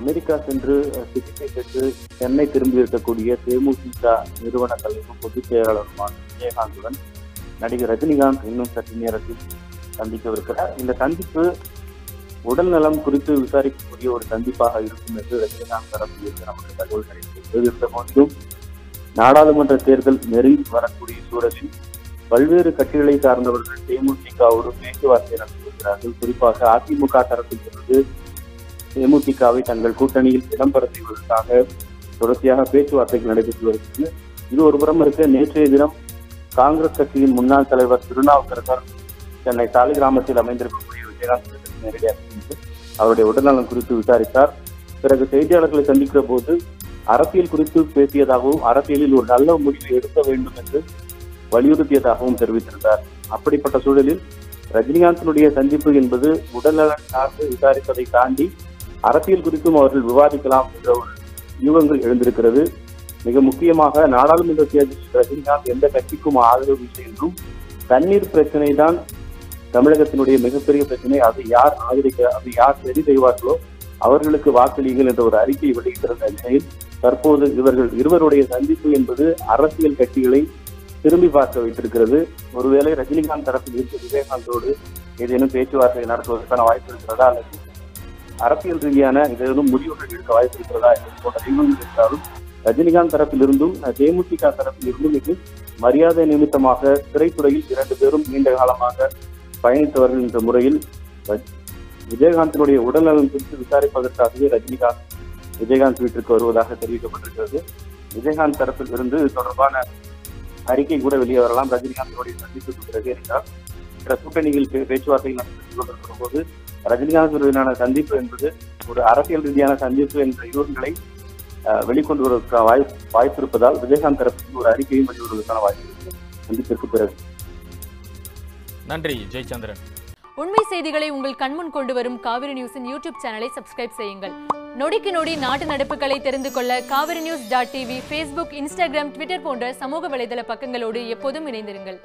America சென்று சிகிச்சை பெற்று சென்னை திரும்பி இருக்கக்கூடிய தேமுதிக நிறுவன தலைவரும் பொதுச் செயலாளருமான விஜயகாந்துடன் நடிகர் ரஜினிகாந்த் இன்னும் சற்று நேரத்தில் சந்திக்கவிருக்கிறார். இந்த சந்திப்பு உடல் நலம் குறித்து விசாரிக்கக்கூடிய ஒரு சந்திப்பாக இருக்கும் என்று ரஜினிகாந்த் தரப்பிலிருந்து நமக்கு தகவல் கிடைக்கிறது. இருந்த போதிலும் நாடாளுமன்ற தேர்தல் நெருங்கி வரக்கூடிய சூழலில் பல்வேறு கட்சிகளை சார்ந்தவர்கள் தேமுதிகவோடு பேச்சுவார்த்தை நடத்தி வருகிறார்கள். குறிப்பாக அதிமுக தரப்பிலிருந்து தேமுதிகவை தங்கள் கூட்டணியில் இடம்பெற செய்வதற்காக தொடர்ச்சியாக பேச்சுவார்த்தைகள் நடைபெற்று வருகிறது. இது ஒரு புறம் இருக்க, நேற்றைய தினம் காங்கிரஸ் கட்சியின் முன்னாள் தலைவர் திருநாவுக்கரசர் சென்னை சாலிகிராமத்தில் அமைந்திருக்கக்கூடிய விஜயகாந்த் நேரடியாக சென்று அவருடைய உடல்நலம் குறித்து விசாரித்தார். பிறகு செய்தியாளர்களை சந்திக்கிற போது அரசியல் குறித்து பேசியதாகவும் அரசியலில் ஒரு நல்ல முடிவை எடுக்க வேண்டும் என்று வலியுறுத்தியதாகவும் தெரிவித்திருந்தார். அப்படிப்பட்ட சூழலில் ரஜினிகாந்தினுடைய சந்திப்பு என்பது உடல்நலன் சார்ந்து விசாரிப்பதை தாண்டி அரசியல் குறித்தும் அவர்கள் விவாதிக்கலாம் என்ற ஒரு யூகங்கள் எழுந்திருக்கிறது. மிக முக்கியமாக நாடாளுமன்ற தேர்தலில் ரஜினிகாந்த் எந்த கட்சிக்கும் ஆதரவு இல்லை என்றும், தண்ணீர் பிரச்சனை தான் தமிழகத்தினுடைய மிகப்பெரிய பிரச்சனை, அதை யார் அதை யார் சரி செய்வார்களோ அவர்களுக்கு வாக்களியுங்கள் என்ற ஒரு அறிக்கையை வெளியிட்டிருந்த நிலையில் தற்போது இவர்கள் இருவருடைய சந்திப்பு என்பது அரசியல் கட்சிகளை திரும்பி பார்க்க வைத்திருக்கிறது. ஒருவேளை ரஜினிகாந்த் தரப்பில் இருந்து விஜயகாந்தோடு ஏதேனும் பேச்சுவார்த்தை நடத்துவதற்கான வாய்ப்பு இருக்கிறதா, அல்லது அரசியல் ரீதியான ஏதேனும் முடிவுகள் எடுக்க வாய்ப்பு இருக்கிறதா என்பது போன்ற அறிவுகள் இருந்தாலும் ரஜினிகாந்த் தரப்பிலிருந்தும் தேமுதிக தரப்பிலிருந்தும் இது மரியாதை நிமித்தமாக திரைத்துறையில் 2 பேரும் நீண்ட காலமாக பயணித்தவர்கள் என்ற முறையில் விஜயகாந்தினுடைய உடல்நலம் குறித்து விசாரிப்பதற்காகவே விஜயகாந்த் வீட்டிற்கு வருவதாக தெரிவிக்கப்பட்டிருக்கிறது. விஜயகாந்த் தரப்பில் இருந்து தொடர்பான அறிக்கை கூட வெளியே வரலாம். ரஜினிகாந்தினுடைய சந்திப்புக்கு பிறகு என்றால் கூட்டணியில் பேச்சுவார்த்தை நடத்தி கொண்டிருக்கிற போது ரஜினிகாந்துடனான சந்திப்பு என்பது ஒரு அரசியல் ரீதியான சந்திப்பு என்ற யூகங்களை வெளிக்கொண்டு வருவதற்கான வாய்ப்பு இருப்பதால் விஜயகாந்த் தரப்பில் ஒரு அறிக்கையும் வெளியிடுவதற்கான வாய்ப்பு இருக்கு சந்திப்பிற்கு பிறகு. நன்றி ஜெயச்சந்திரன். உண்மை செய்திகளை உங்கள் கண்முன் கொண்டு வரும் காவிரி நியூஸின் யூடியூப் சேனலை சப்ஸ்கிரைப் செய்யுங்கள். நொடிக்கு நொடி நாட்டு நடப்புகளை தெரிந்து கொள்ள kaverinews.tv, Facebook, Instagram, Twitter போன்ற சமூக வலைதள பக்கங்களோடு எப்போதும் இணைந்திருங்கள்.